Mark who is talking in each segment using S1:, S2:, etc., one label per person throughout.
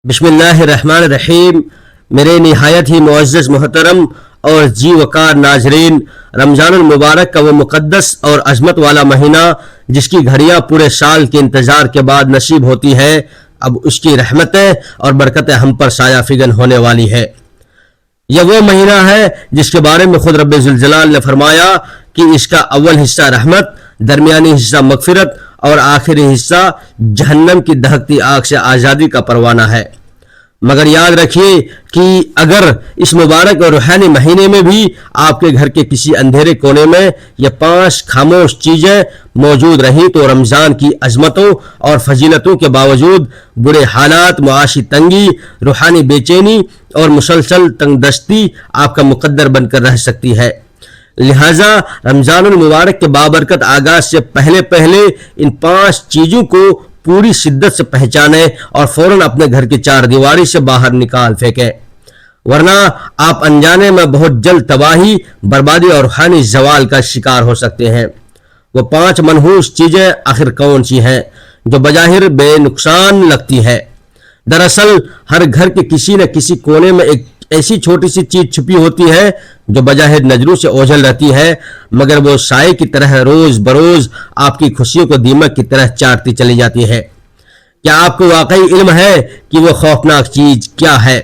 S1: بسم اللہ الرحمن الرحیم۔ میرے نہایت ہی معزز محترم اور جی وقار ناظرین، رمضان المبارک کا وہ مقدس اور عظمت والا مہینہ جس کی گھڑیاں پورے سال کے انتظار کے بعد نصیب ہوتی ہے، اب اس کی رحمتیں اور برکتیں ہم پر سایہ فگن ہونے والی ہے۔ یہ وہ مہینہ ہے جس کے بارے میں خود رب ذوالجلال نے فرمایا کہ اس کا اول حصہ رحمت، درمیانی حصہ مغفرت اور آخری حصہ جہنم کی دہکتی آگ سے آزادی کا پروانہ ہے۔ مگر یاد رکھیے کہ اگر اس مبارک اور روحانی مہینے میں بھی آپ کے گھر کے کسی اندھیرے کونے میں یہ 5 خاموش چیزیں موجود رہیں تو رمضان کی عظمتوں اور فضیلتوں کے باوجود برے حالات، معاشی تنگی، روحانی بے چینی اور مسلسل تنگ دستی آپ کا مقدر بن کر رہ سکتی ہے۔ لہٰذا رمضان المبارک کے بابرکت آغاز سے پہلے ان 5 چیزوں کو پوری شدت سے پہچانیں اور فوراً اپنے گھر کی 4 دیواری سے باہر نکال پھینکیں، ورنہ آپ انجانے میں بہت جلد تباہی، بربادی اور روحانی زوال کا شکار ہو سکتے ہیں۔ وہ 5 منحوس چیزیں آخر کون سی ہیں جو بظاہر بے نقصان لگتی ہے؟ دراصل ہر گھر کے کسی نہ کسی کونے میں ایک ایسی چھوٹی سی چیز چھپی ہوتی ہے جو بظاہر نظروں سے اوجھل رہتی ہے، مگر وہ سائے کی طرح روز بروز آپ کی خوشیوں کو دیمک کی طرح چاٹتی چلی جاتی ہے۔ کیا آپ کو واقعی علم ہے کہ وہ خوفناک چیز کیا ہے؟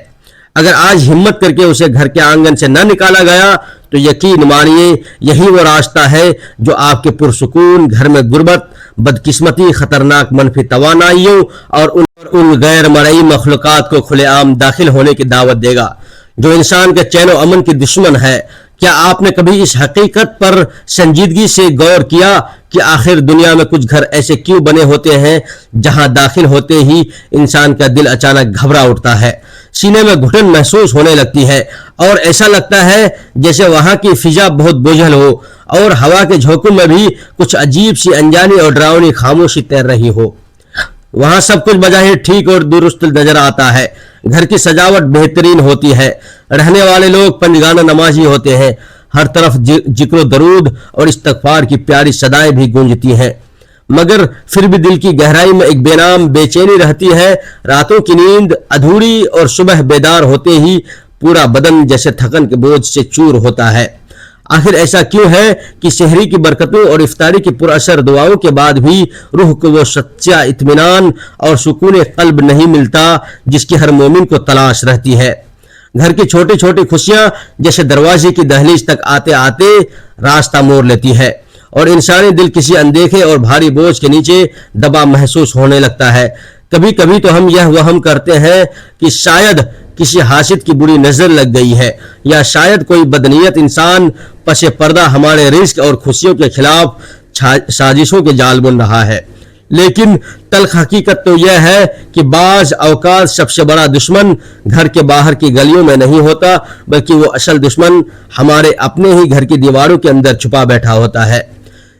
S1: اگر آج ہمت کر کے اسے گھر کے آنگن سے نہ نکالا گیا تو یقین مانیے یہی وہ راستہ ہے جو آپ کے پرسکون گھر میں غربت، بدقسمتی، خطرناک منفی توانائیوں اور ان غیر مرئی مخلوقات کو کھلے عام داخل ہونے کی دعوت دے گا جو انسان کے چین و امن کی دشمن ہے۔ کیا آپ نے کبھی اس حقیقت پر سنجیدگی سے غور کیا کہ آخر دنیا میں کچھ گھر ایسے کیوں بنے ہوتے ہیں جہاں داخل ہوتے ہی انسان کا دل اچانک گھبرا اٹھتا ہے، سینے میں گھٹن محسوس ہونے لگتی ہے اور ایسا لگتا ہے جیسے وہاں کی فضا بہت بوجھل ہو اور ہوا کے جھونکوں میں بھی کچھ عجیب سی انجانی اور ڈراؤنی خاموشی تیر رہی ہو؟ وہاں سب کچھ بظاہر ٹھیک اور درست نظر آتا ہے، گھر کی سجاوٹ بہترین ہوتی ہے، رہنے والے لوگ پنجگانہ نمازی ہوتے ہیں، ہر طرف ذکر و درود اور استغفار کی پیاری صدائیں بھی گونجتی ہیں، مگر پھر بھی دل کی گہرائی میں ایک بے نام بے چینی رہتی ہے، راتوں کی نیند ادھوری اور صبح بیدار ہوتے ہی پورا بدن جیسے تھکن کے بوجھ سے چور ہوتا ہے۔ آخر ایسا کیوں ہے کہ سحری کی برکتوں اور افطاری کی پراثر دعاؤں کے بعد بھی روح کو وہ سچا اطمینان اور سکون قلب نہیں ملتا جس کی ہر مومن کو تلاش رہتی ہے؟ گھر کی چھوٹی چھوٹی خوشیاں جیسے دروازے کی دہلیز تک آتے آتے راستہ موڑ لیتی ہے اور انسانی دل کسی اندیکھے اور بھاری بوجھ کے نیچے دبا محسوس ہونے لگتا ہے۔ کبھی کبھی تو ہم یہ وہم کرتے ہیں کہ شاید کسی حاسد کی بری نظر لگ گئی ہے یا شاید کوئی بدنیت انسان پس پردہ ہمارے رزق اور خوشیوں کے خلاف سازشوں کے جال بن رہا ہے۔ لیکن تلخ حقیقت تو یہ ہے کہ بعض اوقات سب سے بڑا دشمن گھر کے باہر کی گلیوں میں نہیں ہوتا بلکہ وہ اصل دشمن ہمارے اپنے ہی گھر کی دیواروں کے اندر چھپا بیٹھا ہوتا ہے،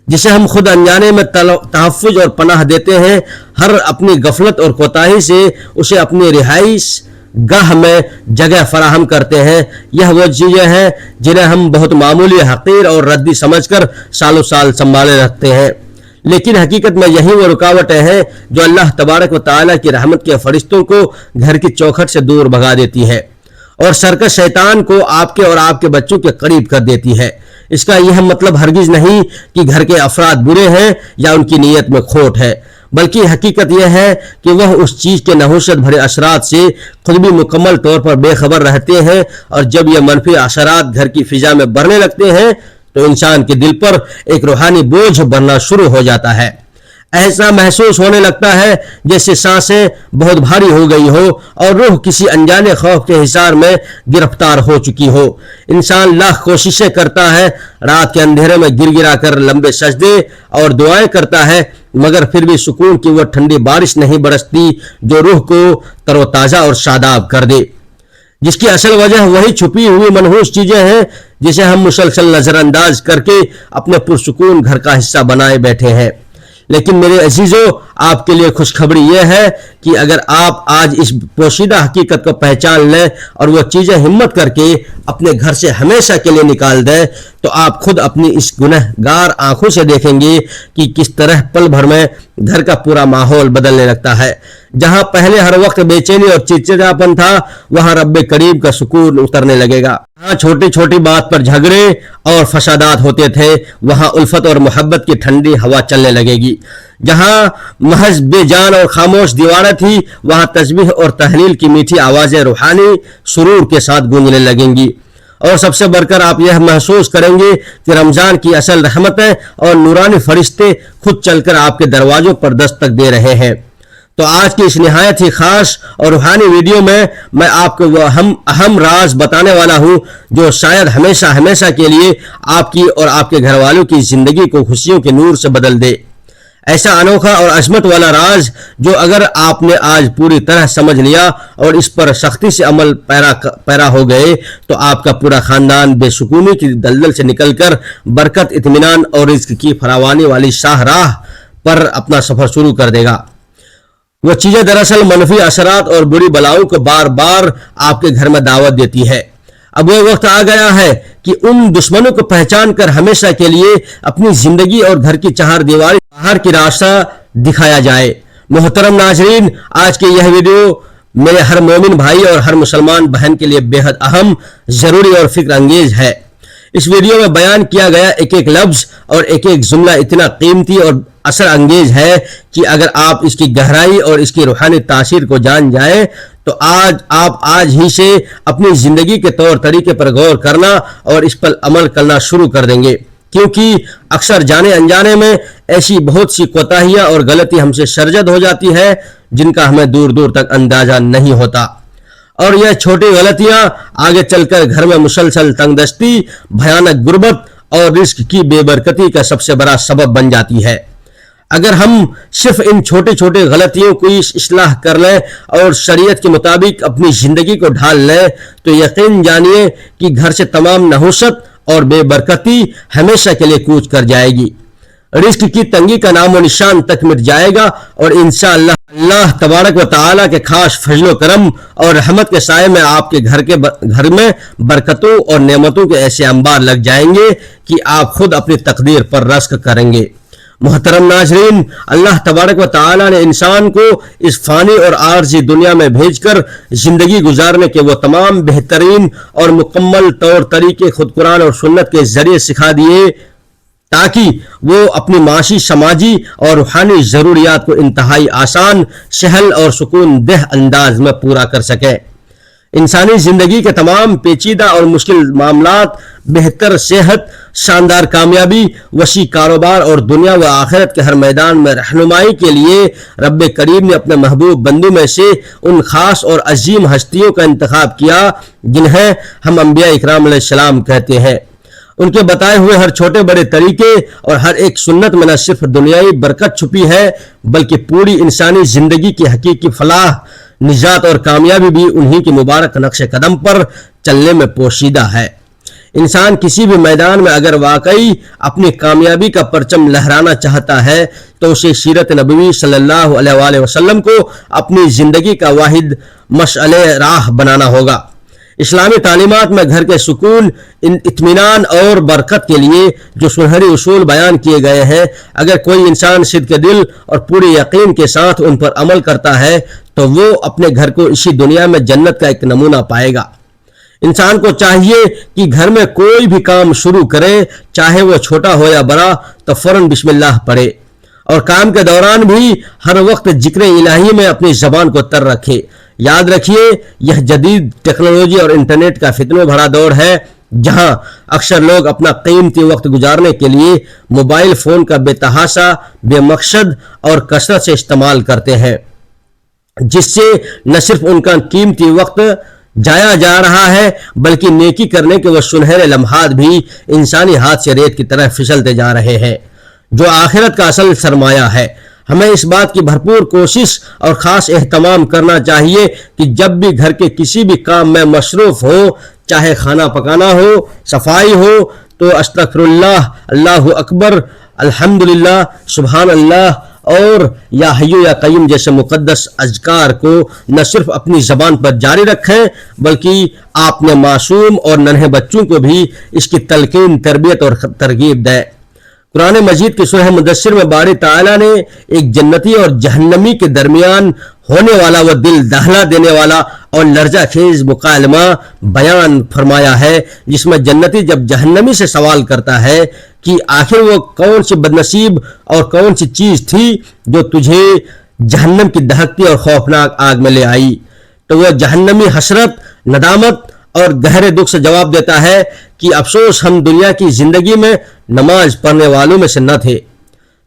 S1: جسے ہم خود انجانے میں تحفظ اور پناہ دیتے ہیں۔ ہر اپنی غفلت اور کوتاہی سے اسے اپنی رہائش گاہ میں جگہ فراہم کرتے ہیں۔ یہ وہ چیزیں ہیں جنہیں ہم بہت معمولی، حقیر اور ردی سمجھ کر سالوں سال سنبھالے رکھتے ہیں، لیکن حقیقت میں یہی وہ رکاوٹیں ہیں جو اللہ تبارک و تعالیٰ کی رحمت کے فرشتوں کو گھر کی چوکھٹ سے دور بھگا دیتی ہے اور سرکش شیطان کو آپ کے اور آپ کے بچوں کے قریب کر دیتی ہے۔ اس کا یہ مطلب ہرگز نہیں کہ گھر کے افراد برے ہیں یا ان کی نیت میں کھوٹ ہے، بلکہ حقیقت یہ ہے کہ وہ اس چیز کے نحوست بھرے اثرات سے خود بھی مکمل طور پر بے خبر رہتے ہیں، اور جب یہ منفی اثرات گھر کی فضا میں بڑھنے لگتے ہیں تو انسان کے دل پر ایک روحانی بوجھ بڑھنا شروع ہو جاتا ہے۔ ایسا محسوس ہونے لگتا ہے جیسے سانسیں بہت بھاری ہو گئی ہو اور روح کسی انجانے خوف کے حصار میں گرفتار ہو چکی ہو۔ انسان لاکھ کوششیں کرتا ہے، رات کے اندھیرے میں گر گرا کر لمبے سجدے اور دعائیں کرتا ہے، مگر پھر بھی سکون کی وہ ٹھنڈی بارش نہیں برستی جو روح کو تر و تازہ اور شاداب کر دے، جس کی اصل وجہ وہی چھپی ہوئی منحوس چیزیں ہیں جسے ہم مسلسل نظر انداز کر کے اپنے پرسکون گھر کا حصہ بنائے بیٹھے ہیں۔ لیکن میرے عزیزو، آپ کے لیے خوشخبری یہ ہے کہ اگر آپ آج اس پوشیدہ حقیقت کو پہچان لیں اور وہ چیزیں ہمت کر کے اپنے گھر سے ہمیشہ کے لیے نکال دیں تو آپ خود اپنی اس گنہگار آنکھوں سے دیکھیں گے کہ کس طرح پل بھر میں گھر کا پورا ماحول بدلنے لگتا ہے۔ जहां पहले हर वक्त बेचैनी और चिड़चिड़ापन था, वहां रब्बे करीम का सुकून उतरने लगेगा। जहां छोटी छोटी बात पर झगड़े और फसादात होते थे, वहां उल्फत और मोहब्बत की ठंडी हवा चलने लगेगी। जहां महज बेजान और खामोश दीवारें थी, वहां तस्बीह और तहलील की मीठी आवाजें रूहानी सुरूर के साथ गूंजने लगेंगी। और सबसे बढ़कर आप यह महसूस करेंगे कि रमजान की असल रहमतें और नूरानी फरिश्ते खुद चलकर आपके दरवाजों पर दस्तक दे रहे हैं। तो आज की इस निहायत ही खास और रूहानी वीडियो में मैं आपको वो अहम राज बताने वाला हूं जो शायद हमेशा हमेशा के लिए आपकी और आपके घर वालों की जिंदगी को खुशियों के नूर से बदल दे। ऐसा अनोखा और अजमत वाला राज जो अगर आपने आज पूरी तरह समझ लिया और इस पर सख्ती से अमल पैरा हो गए, तो आपका पूरा खानदान बेसुकूनी की दलदल से निकलकर बरकत, इत्मीनान और रिज्क की फरावानी वाली शाहराह पर अपना सफर शुरू कर देगा। वो चीजें दरअसल मनफी असरात और बुरी बलाओं को बार बार आपके घर में दावत देती है। अब वो वक्त आ गया है कि उन दुश्मनों को पहचान कर हमेशा के लिए अपनी जिंदगी और घर की चार दीवारी बाहर की रास्ता दिखाया जाए। मोहतरम नाजरीन, आज के यह वीडियो मेरे हर मोमिन भाई और हर मुसलमान बहन के लिए बेहद अहम, जरूरी और फिक्र अंगेज है। इस वीडियो में बयान किया गया एक एक लफ्ज और एक एक जुमला इतना कीमती और असर अंगेज है कि अगर आप इसकी गहराई और इसकी रूहानी तासीर को जान जाएं, तो आप आज ही से अपनी जिंदगी के तौर तरीके पर गौर करना और इस पर अमल करना शुरू कर देंगे। क्योंकि अक्सर जाने अनजाने में ऐसी बहुत सी कोताहियां और गलती हमसे सरजद हो जाती है जिनका हमें दूर दूर तक अंदाजा नहीं होता। और यह छोटी गलतियां आगे चलकर घर में मुसलसल तंगदस्ती, भयानक गुर्बत और रिस्क की बेबरकती का सबसे बड़ा सबब बन जाती है। अगर हम सिर्फ इन छोटी छोटी गलतियों को इस्लाह कर लें और शरीयत के मुताबिक अपनी जिंदगी को ढाल लें, तो यकीन जानिए कि घर से तमाम नहुसत और बेबरकती हमेशा के लिए कूच कर जाएगी। रिस्क की तंगी का नामो निशान तक मिट जाएगा और इंशाअल्लाह अल्लाह तबारक व तआला के खास फजलो करम और रहमत के साए में आपके घर में बरकतों और नेमतों के ऐसे अंबार लग जाएंगे कि आप खुद अपनी तकदीर पर रस्क करेंगे। मोहतरम नाजरीन, अल्लाह तबारक व तआला ने इंसान को इस फानी और आर्जी दुनिया में भेजकर जिंदगी गुजारने के वो तमाम बेहतरीन और मुकम्मल तौर तरीके खुद कुरान और सुन्नत के जरिए सिखा दिए ताकि वो अपनी माशी, समाजी और रूहानी जरूरियात को इंतहाई आसान, सहल और सुकून देह अंदाज में पूरा कर सके। इंसानी जिंदगी के तमाम पेचीदा और मुश्किल मामलात, बेहतर सेहत, शानदार कामयाबी, वसी कारोबार और दुनिया व आखिरत के हर मैदान में रहनुमाई के लिए रब्बे करीम ने अपने महबूब बंदों में से उन खास और अजीम हस्तियों का इंतखाब किया जिन्हें हम अंबिया इकराम अलैहिस्सलाम कहते हैं। उनके बताए हुए हर छोटे बड़े तरीके और हर एक सुन्नत में न सिर्फ दुनियाई बरकत छुपी है, बल्कि पूरी इंसानी जिंदगी की हकीकी फलाह, निजात और कामयाबी भी उन्हीं के मुबारक नक्शे कदम पर चलने में पोशीदा है। इंसान किसी भी मैदान में अगर वाकई अपनी कामयाबी का परचम लहराना चाहता है, तो उसे सीरत नबवी सल्लल्लाहु अलैहि वसल्लम को अपनी जिंदगी का वाहिद मशअले राह बनाना होगा। इस्लामी तालीमात में घर के सुकून, इत्मीनान और बरकत के लिए जो सुनहरी उसूल बयान किए गए हैं, अगर कोई इंसान सिद्क़ दिल और पूरे यकीन के साथ उन पर अमल करता है, तो वो अपने घर को इसी दुनिया में जन्नत का एक नमूना पाएगा। इंसान को चाहिए कि घर में कोई भी काम शुरू करे, चाहे वो छोटा हो या बड़ा, तो फौरन बिस्मिल्लाह पढ़े और काम के दौरान भी हर वक्त जिक्र इलाही में अपनी जबान को तर रखे। याद रखिए, यह जदीद टेक्नोलॉजी और इंटरनेट का फितनों भरा दौर है, जहां अक्सर लोग अपना कीमती वक्त गुजारने के लिए मोबाइल फोन का बेतहाशा, बेमकसद और कसरत से इस्तेमाल करते हैं, जिससे न सिर्फ उनका कीमती वक्त जाया जा रहा है, बल्कि नेकी करने के वो सुनहरे लम्हात भी इंसानी हाथ से रेत की तरह फिसलते जा रहे हैं, जो आखिरत का असल सरमाया है। हमें इस बात की भरपूर कोशिश और खास एहतमाम करना चाहिए कि जब भी घर के किसी भी काम में मशरूफ हो, चाहे खाना पकाना हो, सफाई हो, तो अस्तगफिरुल्लाह, अल्लाहु अकबर, अल्हम्दुलिल्लाह, सुभान अल्लाह और या हय्यु या कय्यूम जैसे मुकद्दस अज़कार को न सिर्फ अपनी ज़बान पर जारी रखें, बल्कि आपने मासूम और नन्हे बच्चों को भी इसकी तलकीन, तरबियत और तरगीब दें। कुरान मजीद की सूरह मुदस्सिर में बारी ताला ने एक जन्नती और जहन्नमी के दरमियान ہونے والا وہ دل دہلا دینے والا اور لرزہ خیز مکالمہ بیان فرمایا ہے، جس میں جنتی جب جہنمی سے سوال کرتا ہے کہ آخر وہ کون سی بدنصیب اور کون سی چیز تھی جو تجھے جہنم کی دہکتی اور خوفناک آگ میں لے آئی، تو وہ جہنمی حسرت، ندامت اور گہرے دکھ سے جواب دیتا ہے کہ افسوس ہم دنیا کی زندگی میں نماز پڑھنے والوں میں سے نہ تھے۔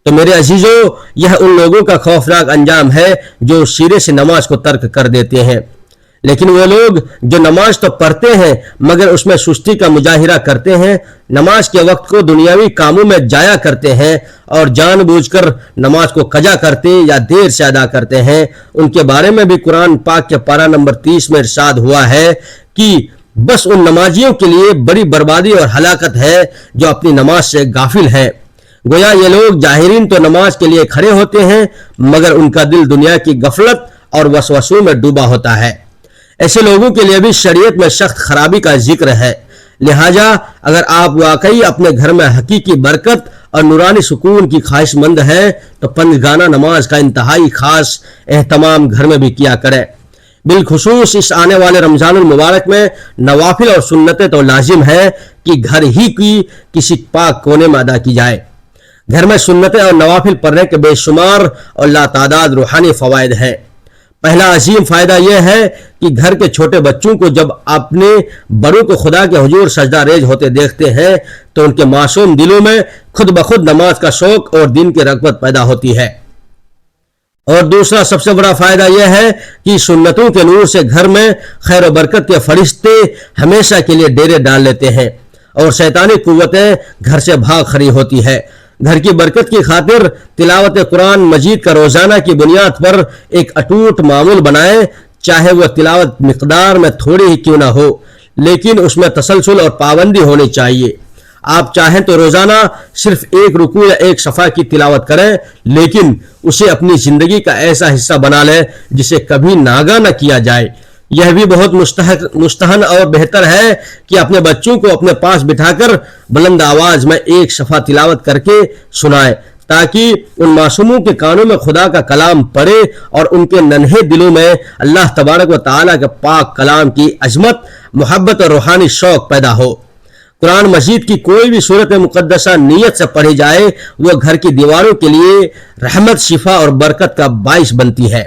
S1: تو میرے عزیزو، یہ ان لوگوں کا خوفناک انجام ہے جو سرے سے نماز کو ترک کر دیتے ہیں۔ لیکن وہ لوگ جو نماز تو پڑھتے ہیں مگر اس میں سستی کا مظاہرہ کرتے ہیں، نماز کے وقت کو دنیاوی کاموں میں ضائع کرتے ہیں اور جان بوجھ کر نماز کو قضا کرتے یا دیر سے ادا کرتے ہیں، ان کے بارے میں بھی قرآن پاک کے پارہ نمبر 30 میں ارشاد ہوا ہے کہ بس ان نمازیوں کے لیے بڑی بربادی اور ہلاکت ہے جو اپنی نماز سے غافل ہیں۔ گویا یہ لوگ ظاہرین تو نماز کے لیے کھڑے ہوتے ہیں مگر ان کا دل دنیا کی غفلت اور وسوسوں میں ڈوبا ہوتا ہے۔ ایسے لوگوں کے لیے بھی شریعت میں سخت خرابی کا ذکر ہے، لہٰذا اگر آپ واقعی اپنے گھر میں حقیقی برکت اور نورانی سکون کی خواہش مند ہے تو پنجگانہ نماز کا انتہائی خاص اہتمام گھر میں بھی کیا کریں۔ بالخصوص اس آنے والے رمضان المبارک میں نوافل اور سنتیں تو لازم ہے کہ گھر ہی کی کسی پاک کونے میں ادا کی جائے۔ گھر میں سنتیں اور نوافل پڑھنے کے بے شمار اور لاتعداد روحانی فوائد ہیں۔ پہلا عظیم فائدہ یہ ہے کہ گھر کے چھوٹے بچوں کو جب اپنے بڑوں کو خدا کے حضور سجدہ ریز ہوتے دیکھتے ہیں تو ان کے معصوم دلوں میں خود بخود نماز کا شوق اور دین کی رغبت پیدا ہوتی ہے۔ اور دوسرا سب سے بڑا فائدہ یہ ہے کہ سنتوں کے نور سے گھر میں خیر و برکت کے فرشتے ہمیشہ کے لیے ڈیرے ڈال لیتے ہیں اور شیطانی قوتیں گھر سے بھاگ کھڑی ہوتی ہے۔ گھر کی برکت کی خاطر تلاوت قرآن مجید کا روزانہ کی بنیاد پر ایک اٹوٹ معمول بنائیں، چاہے وہ تلاوت مقدار میں تھوڑی ہی کیوں نہ ہو، لیکن اس میں تسلسل اور پابندی ہونی چاہیے۔ آپ چاہیں تو روزانہ صرف ایک رکوع یا ایک صفحہ کی تلاوت کریں، لیکن اسے اپنی زندگی کا ایسا حصہ بنا لیں جسے کبھی ناگا نہ کیا جائے۔ یہ بھی بہت مستحسن اور بہتر ہے کہ اپنے بچوں کو اپنے پاس بٹھا کر بلند آواز میں ایک صفحہ تلاوت کر کے سنائیں تاکہ ان معصوموں کے کانوں میں خدا کا کلام پڑے اور ان کے ننھے دلوں میں اللہ تبارک و تعالیٰ کے پاک کلام کی عظمت، محبت اور روحانی شوق پیدا ہو۔ قرآن مجید کی کوئی بھی سورت مقدسہ نیت سے پڑھی جائے وہ گھر کی دیواروں کے لیے رحمت، شفا اور برکت کا باعث بنتی ہے۔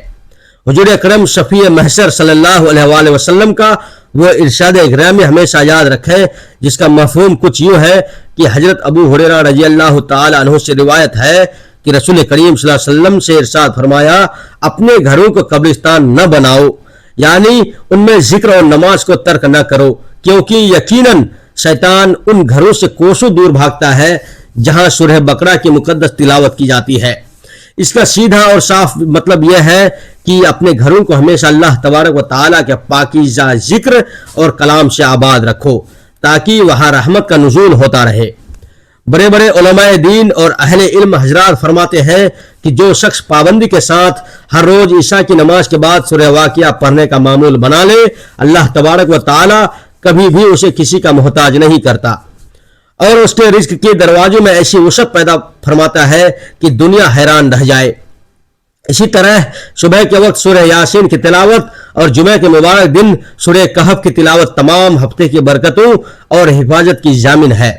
S1: حضور اکرم شفیع محشر صلی اللہ علیہ وآلہ وسلم کا وہ ارشاد گرامی ہمیشہ یاد رکھیں، جس کا مفہوم کچھ یوں ہے کہ حضرت ابو ہریرہ رضی اللہ تعالی عنہ سے روایت ہے کہ رسول کریم صلی اللہ علیہ وسلم سے ارشاد فرمایا، اپنے گھروں کو قبرستان نہ بناؤ، یعنی ان میں ذکر اور نماز کو ترک نہ کرو، کیونکہ یقیناً شیطان ان گھروں سے کوسوں دور بھاگتا ہے جہاں سورہ بقرہ کی مقدس تلاوت کی جاتی ہے۔ اس کا سیدھا اور صاف مطلب یہ ہے کہ اپنے گھروں کو ہمیشہ اللہ تبارک و تعالیٰ کے پاکیزہ ذکر اور کلام سے آباد رکھو تاکہ وہاں رحمت کا نزول ہوتا رہے۔ بڑے بڑے علماء دین اور اہل علم حضرات فرماتے ہیں کہ جو شخص پابندی کے ساتھ ہر روز عشاء کی نماز کے بعد سورہ واقعہ پڑھنے کا معمول بنا لے، اللہ تبارک و تعالیٰ کبھی بھی اسے کسی کا محتاج نہیں کرتا اور اس کے رزق کے دروازوں میں ایسی وسعت پیدا فرماتا ہے کہ دنیا حیران رہ جائے۔ اسی طرح صبح کے وقت سورہ یاسین کی تلاوت اور جمعہ کے مبارک دن سورہ کہف کی تلاوت تمام ہفتے کی برکتوں اور حفاظت کی ضامن ہے۔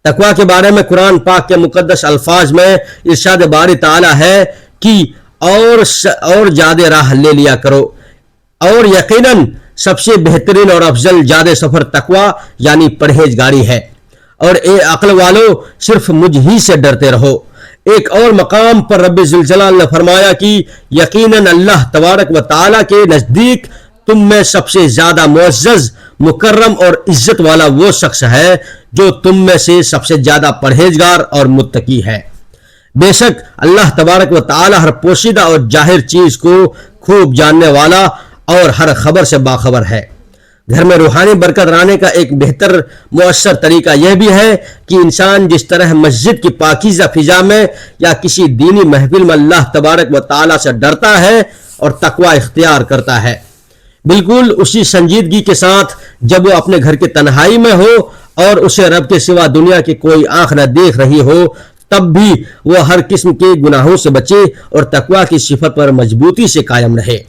S1: تقویٰ کے بارے میں قرآن پاک کے مقدس الفاظ میں ارشاد باری تعالیٰ ہے کہ اور زیادہ راہ لے لیا کرو، اور یقیناً سب سے بہترین اور افضل زیادہ سفر تقویٰ یعنی پرہیزگاری ہے، اور اے عقل والو صرف مجھ ہی سے ڈرتے رہو۔ ایک اور مقام پر رب ذوالجلال نے فرمایا کہ یقیناً اللہ تبارک و تعالیٰ کے نزدیک تم میں سب سے زیادہ معزز، مکرم اور عزت والا وہ شخص ہے جو تم میں سے سب سے زیادہ پرہیزگار اور متقی ہے۔ بے شک اللہ تبارک و تعالیٰ ہر پوشیدہ اور ظاہر چیز کو خوب جاننے والا اور ہر خبر سے باخبر ہے۔ گھر میں روحانی برکت لانے کا ایک بہتر مؤثر طریقہ یہ بھی ہے کہ انسان جس طرح مسجد کی پاکیزہ فضا میں یا کسی دینی محفل میں اللہ تبارک و تعالیٰ سے ڈرتا ہے اور تقوی اختیار کرتا ہے، بالکل اسی سنجیدگی کے ساتھ جب وہ اپنے گھر کی تنہائی میں ہو اور اسے رب کے سوا دنیا کی کوئی آنکھ نہ دیکھ رہی ہو तब भी वह हर किस्म के गुनाहों से बचे और तकवा की सिफत पर मजबूती से कायम रहे।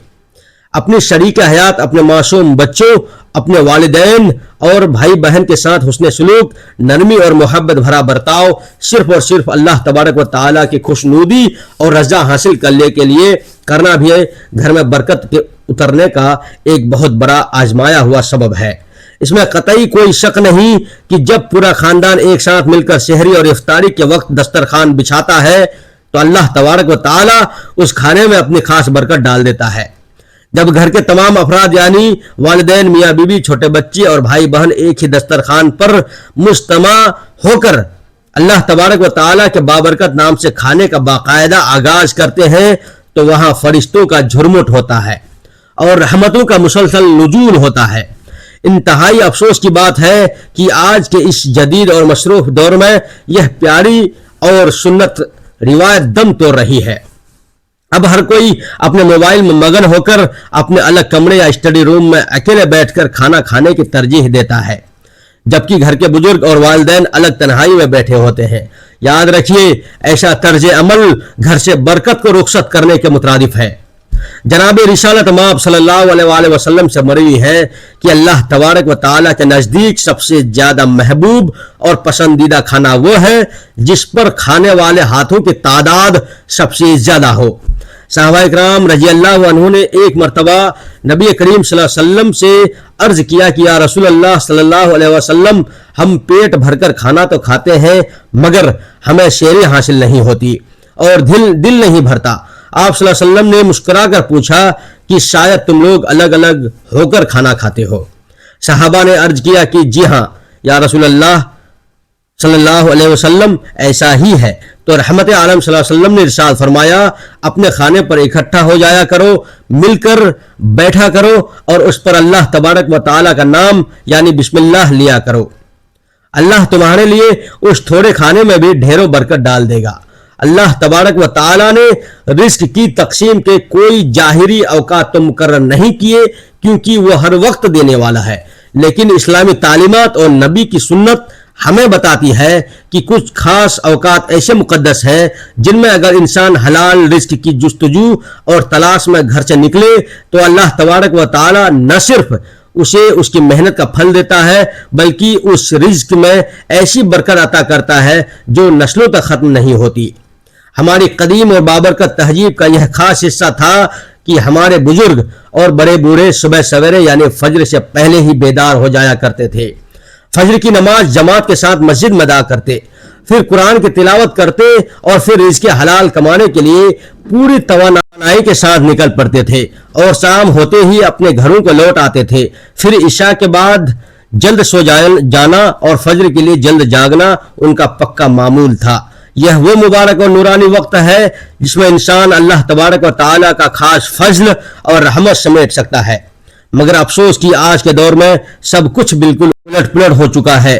S1: अपनी शरीक हयात, अपने मासूम बच्चों, अपने वालिदैन और भाई बहन के साथ हुस्न सुलूक, नरमी और मोहब्बत भरा बर्ताव सिर्फ और सिर्फ अल्लाह तबारक व ताला की खुशनुदी और रजा हासिल करने के लिए करना भी घर में बरकत के उतरने का एक बहुत बड़ा आजमाया हुआ सबब है। इसमें कतई कोई शक नहीं कि जब पूरा खानदान एक साथ मिलकर शहरी और इफ्तारी के वक्त दस्तरखान बिछाता है तो अल्लाह तबारक व ताला उस खाने में अपनी खास बरकत डाल देता है। जब घर के तमाम अफराद यानी वालिदैन, मियाँ बीबी, छोटे बच्चे और भाई बहन एक ही दस्तरखान पर मुज्तमा होकर अल्लाह तबारक व ताला के बाबरकत नाम से खाने का बाकायदा आगाज करते हैं तो वहां फरिश्तों का झुरमुट होता है और रहमतों का मुसलसल नुजूल होता है। इंतहाई अफसोस की बात है कि आज के इस जदीद और मसरूफ दौर में यह प्यारी और सुन्नत रिवायत दम तोड़ रही है। अब हर कोई अपने मोबाइल में मगन होकर अपने अलग कमरे या स्टडी रूम में अकेले बैठकर खाना खाने की तरजीह देता है, जबकि घर के बुजुर्ग और वालिदैन अलग तन्हाई में बैठे होते हैं। याद रखिए, ऐसा तर्ज अमल घर से बरकत को रुखसत करने के मुतरादिफ है। जनाब रिसालत माब सल्लल्लाहु अलैहि वसल्लम से मरवी है कि अल्लाह तबारक व ताला के नज़दीक सबसे ज्यादा महबूब और पसंदीदा खाना वो है जिस पर खाने वाले हाथों की तादाद सबसे ज्यादा हो। सहाबा इकराम रजी अल्लाह अन्हु ने एक मरतबा नबी करीम सल्लल्लाहु अलैहि वसल्लम से अर्ज किया कि या रसूल अल्लाह सल्लल्लाहु अलैहि वसल्लम, हम पेट भरकर खाना तो खाते हैं मगर हमें शेरी हासिल नहीं होती और दिल नहीं भरता। आप सल्लल्लाहु अलैहि वसल्लम ने मुस्कुराकर पूछा कि शायद तुम लोग अलग अलग होकर खाना खाते हो। सहाबा ने अर्ज किया कि जी हाँ या रसूल अल्लाह सल्लल्लाहु अलैहि वसल्लम, ऐसा ही है। तो रहमत आलम सल्लल्लाहु अलैहि वसल्लम ने इरशाद फरमाया, अपने खाने पर इकट्ठा हो जाया करो, मिलकर बैठा करो और उस पर अल्लाह तबारक व ताला का नाम यानी बिस्मिल्लाह लिया करो। अल्लाह तुम्हारे लिए उस थोड़े खाने में भी ढेरों बरकत डाल देगा। अल्लाह तबारक व ताला ने रिस्क की तकसीम के कोई जाहिरी औकात तो मुकर्रर नहीं किए क्योंकि वो हर वक्त देने वाला है, लेकिन इस्लामी तालीमात और नबी की सुन्नत हमें बताती है कि कुछ खास औकात ऐसे मुकद्दस हैं जिनमें अगर इंसान हलाल रिस्क की जुस्तजू और तलाश में घर से निकले तो अल्लाह तबारक व ताला न सिर्फ उसे उसकी मेहनत का फल देता है बल्कि उस रिज्क में ऐसी बरकत अता करता है जो नस्लों तक खत्म नहीं होती। हमारी कदीम और बाबरकत तहजीब का यह खास हिस्सा था कि हमारे बुजुर्ग और बड़े बूढ़े सुबह सवेरे यानी फज्र से पहले ही बेदार हो जाया करते थे। फज्र की नमाज जमात के साथ मस्जिद में अदा करते, फिर कुरान की तिलावत करते और फिर रिज़्क़ हलाल कमाने के लिए पूरी तवानाई के साथ निकल पड़ते थे और शाम होते ही अपने घरों को लौट आते थे। फिर इशा के बाद जल्द सो जाना और फज्र के लिए जल्द जागना उनका पक्का मामूल था। यह वो मुबारक और नूरानी वक्त है जिसमें इंसान अल्लाह तबारक व ताला का खास फजल और रहमत समेट सकता है। मगर अफसोस कि आज के दौर में सब कुछ बिल्कुल उलट पुलट हो चुका है।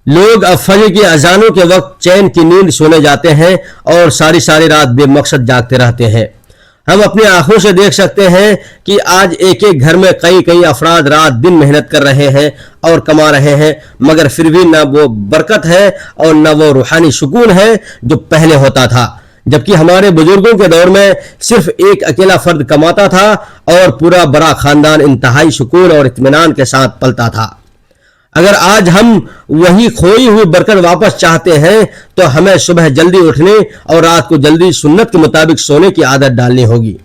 S1: लोग अब फजर की अजानों के वक्त चैन की नींद सोने जाते हैं और सारी सारी रात बेमकसद जागते रहते हैं। हम अपनी आंखों से देख सकते हैं कि आज एक एक घर में कई कई अफराद रात दिन मेहनत कर रहे हैं और कमा रहे हैं, मगर फिर भी न वो बरकत है और न वो रूहानी सुकून है जो पहले होता था। जबकि हमारे बुजुर्गों के दौर में सिर्फ एक अकेला फर्द कमाता था और पूरा बड़ा खानदान इंतहाई सुकून और इत्मीनान के साथ पलता था। अगर आज हम वही खोई हुई बरकत वापस चाहते हैं तो हमें सुबह जल्दी उठने और रात को जल्दी सुन्नत के मुताबिक सोने की आदत डालनी होगी।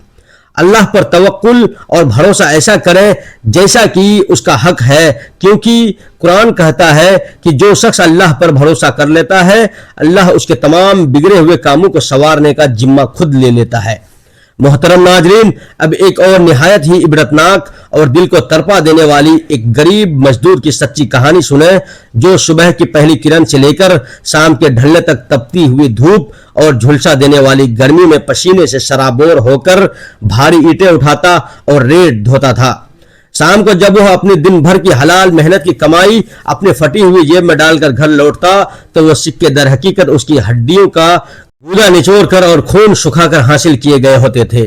S1: अल्लाह पर तवक्कुल और भरोसा ऐसा करें जैसा कि उसका हक है, क्योंकि कुरान कहता है कि जो शख्स अल्लाह पर भरोसा कर लेता है अल्लाह उसके तमाम बिगड़े हुए कामों को संवारने का जिम्मा खुद ले लेता है। मोहतरम नाजरीन, अब एक और निहायत ही इबरतनाक और दिल को तड़पा देने वाली एक गरीब मजदूर की सच्ची कहानी सुने जो सुबह की पहली किरण से लेकर शाम के ढलने तक तपती हुई धूप और झुलसा देने वाली गर्मी में पसीने से सराबोर होकर भारी ईंटें उठाता और रेत धोता था। शाम को जब वह अपनी दिन भर की हलाल मेहनत की कमाई अपनी फटी हुई जेब में डालकर घर लौटता तो वह सिक्के दर हकीकत उसकी हड्डियों का गूदा निचोड़ कर और खून सुखाकर हासिल किए गए होते थे।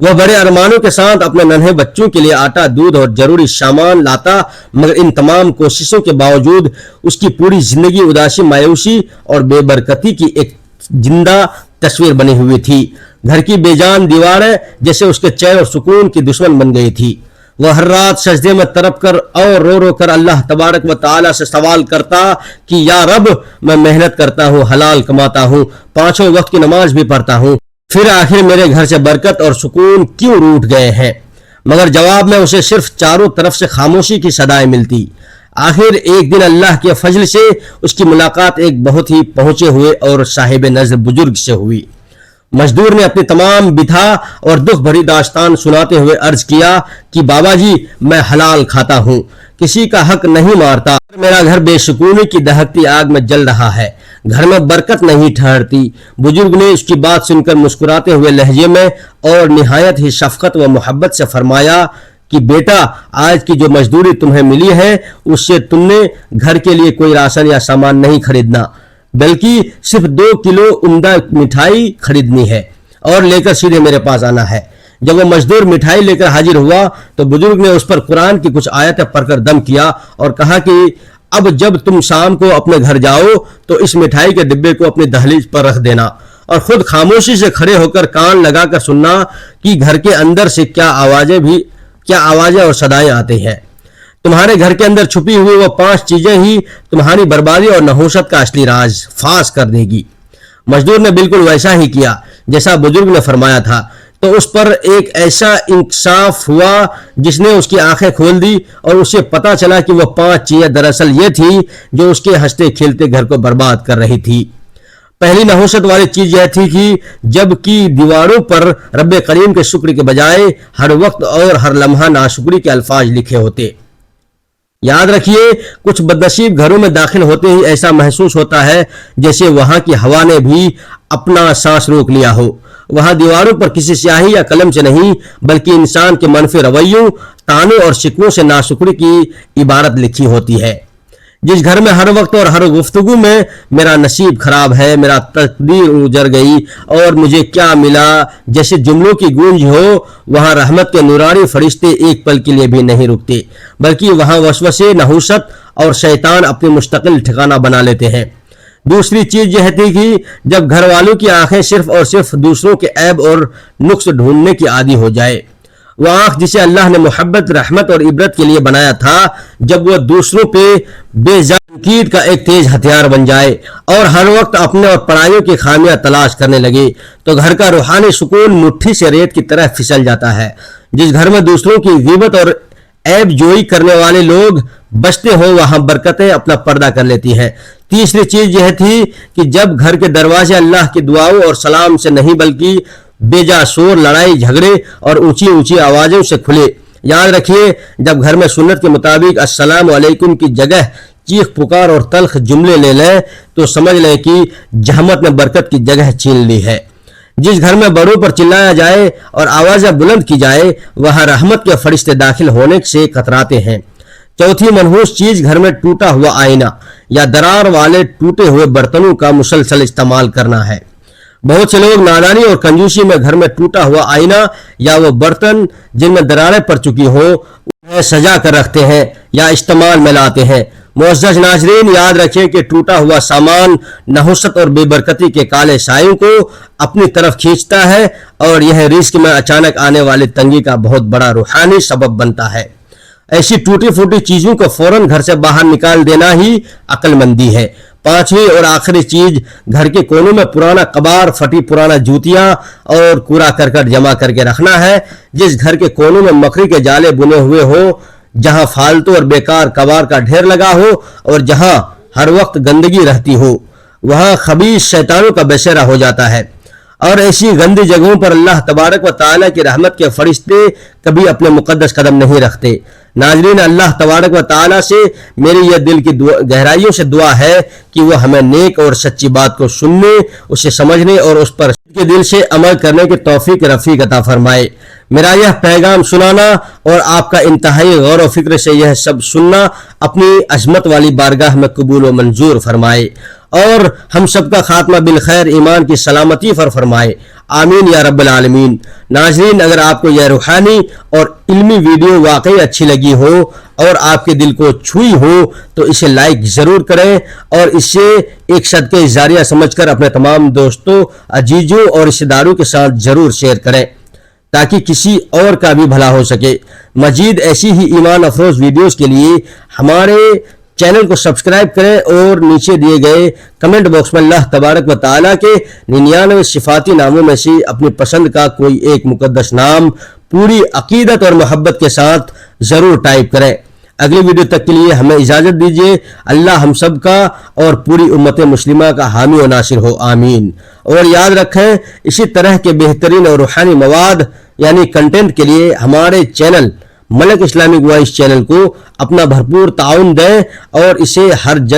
S1: वह बड़े अरमानों के साथ अपने नन्हे बच्चों के लिए आटा, दूध और जरूरी सामान लाता, मगर इन तमाम कोशिशों के बावजूद उसकी पूरी जिंदगी उदासी, मायूसी और बेबरकती की एक जिंदा तस्वीर बनी हुई थी। घर की बेजान दीवारें जैसे उसके चैन और सुकून की दुश्मन बन गई थी। वह हर रात सजदे में तड़प कर और रो रो कर अल्लाह तबारक व तआला से सवाल करता कि या रब, मैं मेहनत करता हूँ, हलाल कमाता हूँ, 5 वक्त की नमाज भी पढ़ता हूँ, फिर आखिर मेरे घर से बरकत और सुकून क्यों रूठ गए हैं? मगर जवाब में उसे सिर्फ चारों तरफ से खामोशी की सदाएं मिलती। आखिर एक दिन अल्लाह के फजल से उसकी मुलाकात एक बहुत ही पहुंचे हुए और साहिब नज़र बुजुर्ग से हुई। मजदूर ने अपनी तमाम बिथा और दुख भरी दास्तान सुनाते हुए अर्ज किया कि बाबा जी, मैं हलाल खाता हूँ, किसी का हक नहीं मारता, मेरा घर बेसुकूनी की दहकती आग में जल रहा है, घर में बरकत नहीं ठहरती। बुजुर्ग ने उसकी बात सुनकर मुस्कुराते हुए लहजे में और निहायत ही शफकत व मोहब्बत से फरमाया कि बेटा, आज की जो मजदूरी तुम्हें मिली है उससे तुमने घर के लिए कोई राशन या सामान नहीं खरीदना, बल्कि सिर्फ 2 किलो उम्दा मिठाई खरीदनी है और लेकर सीधे मेरे पास आना है। जब वो मजदूर मिठाई लेकर हाजिर हुआ तो बुजुर्ग ने उस पर कुरान की कुछ आयतें पढ़कर दम किया और कहा कि अब जब तुम शाम को अपने घर जाओ तो इस मिठाई के डिब्बे को अपनी दहलीज पर रख देना और खुद खामोशी से खड़े होकर कान लगाकर सुनना कि घर के अंदर से क्या आवाजें और सदाएं आती हैं। तुम्हारे घर के अंदर छुपी हुई वो 5 चीजें ही तुम्हारी बर्बादी और नहुशत का असली राज फाश कर देगी। मजदूर ने बिल्कुल वैसा ही किया जैसा बुजुर्ग ने फरमाया था। तो उस पर एक ऐसा इंकशाफ हुआ जिसने उसकी आंखें खोल दी और उसे पता चला कि वह 5 चीजें दरअसल ये थी जो उसके हंसते खेलते घर को बर्बाद कर रही थी। पहली नहुशत वाली चीज यह थी कि जबकि दीवारों पर रब्बे करीम के शुक्र के बजाय हर वक्त और हर लम्हा नाशुक्री के अल्फाज लिखे होते। याद रखिए, कुछ बदनसीब घरों में दाखिल होते ही ऐसा महसूस होता है जैसे वहां की हवा ने भी अपना सांस रोक लिया हो। वहां दीवारों पर किसी स्याही या कलम से नहीं बल्कि इंसान के मनफी रवैयों, तानों और शिकवों से नाशुक्री की इबारत लिखी होती है। जिस घर में हर वक्त और हर गुफ्तगू में मेरा नसीब खराब है, मेरा तकदीर उजर गई और मुझे क्या मिला जैसे जुमलों की गूंज हो, वहां रहमत के नूरानी फरिश्ते एक पल के लिए भी नहीं रुकते, बल्कि वहां वसवसे, नहुशत और शैतान अपने मुस्तकिल ठिकाना बना लेते हैं। दूसरी चीज यह थी कि जब घर वालों की आंखें सिर्फ और सिर्फ दूसरों के ऐब और नुक्स ढूंढने की आदी हो जाए, वह आंख जिसे अल्लाह ने मोहब्बत, रहमत और इबरत के लिए बनाया था, जब वह दूसरों पे बेजानकीद का एक तेज हथियार बन जाए और हर वक्त अपने और परायों की खामियां तलाश करने लगे, तो घर का रूहानी सुकून मुट्ठी से रेत की तरह फिसल जाता है। जिस घर में दूसरों की गिबत और ऐब जोई करने वाले लोग बचते हो, वहां बरकतें अपना पर्दा कर लेती हैं। तीसरी चीज यह थी कि जब घर के दरवाजे अल्लाह की दुआओं और सलाम से नहीं बल्कि बेजा शोर, लड़ाई झगड़े और ऊंची ऊंची आवाजों से खुले। याद रखिए, जब घर में सुन्नत के मुताबिक अस्सलाम वालेकुम की जगह चीख पुकार और तल्ख जुमले ले लें तो समझ लें कि जहमत ने बरकत की जगह छीन ली है। जिस घर में बड़ों पर चिल्लाया जाए और आवाजें बुलंद की जाए, वहां रहमत के फरिश्ते दाखिल होने से कतराते हैं। चौथी मनहूस चीज घर में टूटा हुआ आईना या दरार वाले टूटे हुए बर्तनों का मुसलसल इस्तेमाल करना है। बहुत से लोग नादानी और कंजूसी में घर में टूटा हुआ आईना या वो बर्तन जिनमें दरारें पड़ चुकी हो उन्हें सजा कर रखते हैं या इस्तेमाल में लाते हैं। मुअज़्ज़ज़ नाज़रीन, याद रखिए कि टूटा हुआ सामान नहुसत और बेबरकती के काले सायों को अपनी तरफ खींचता है और यह रिज़्क़ में अचानक आने वाली तंगी का बहुत बड़ा रूहानी सबब बनता है। ऐसी टूटी फूटी चीजों को फौरन घर से बाहर निकाल देना ही अक्लमंदी है। पांचवी और आखिरी चीज, घर के कोनों में पुराना कबार, फटी पुराना जूतियां और कूड़ा करकट जमा करके रखना है। जिस घर के कोनों में मकड़ी के जाले बुने हुए हो, जहां फालतू और बेकार कबार का ढेर लगा हो और जहां हर वक्त गंदगी रहती हो, वहां खबीस शैतानों का बसेरा हो जाता है। और ऐसी गंदी जगहों पर अल्लाह तबारक व तआला की रहमत के फरिश्ते कभी अपने मुकद्दस कदम नहीं रखते। नाज़रीन, अल्लाह तबारक व तआला से मेरी यह दिल की गहराइयों से दुआ है कि वो हमें नेक और सच्ची बात को सुनने, उसे समझने और उस पर के दिल से अमल करने की तौफीक रफ़ीक अता फरमाए। मेरा यह पैगाम सुनाना और आपका इंतहाई गौर व फिक्र से यह सब सुनना अपनी अज़मत वाली बारगाह में कबूल व मंजूर फरमाए और हम सबका खात्मा बिल खैर, ईमान की सलामती फरमाए। आमीन या रब्बल आलमीन। नाज़रीन, अगर आपको यह रूहानी और इल्मी वीडियो वाकई अच्छी लगी हो और आपके दिल को छुई हो तो इसे लाइक ज़रूर करें और इससे ایک صدقہ جاریہ سمجھ کر اپنے تمام دوستوں، عزیزوں اور رشتہ داروں کے ساتھ ضرور شیئر کریں تاکہ کسی اور کا بھی بھلا ہو سکے۔ مزید ایسی ہی ایمان افروز ویڈیوز کے لیے ہمارے چینل کو سبسکرائب کریں اور نیچے دیے گئے کمنٹ باکس میں اللہ تبارک و تعالیٰ کے 99 صفاتی ناموں میں سے اپنی پسند کا کوئی ایک مقدس نام پوری عقیدت اور محبت کے ساتھ ضرور ٹائپ کریں۔ اگلی ویڈیو تک کے لیے ہمیں اجازت دیجیے۔ اللہ ہم سب کا اور پوری امت مسلمہ کا حامی و ناصر ہو، آمین۔ اور یاد رکھیں، اسی طرح کے بہترین اور روحانی مواد یعنی کنٹینٹ کے لیے ہمارے چینل ملک اسلامک وائس چینل کو اپنا بھرپور تعاون دیں اور اسے ہر جگہ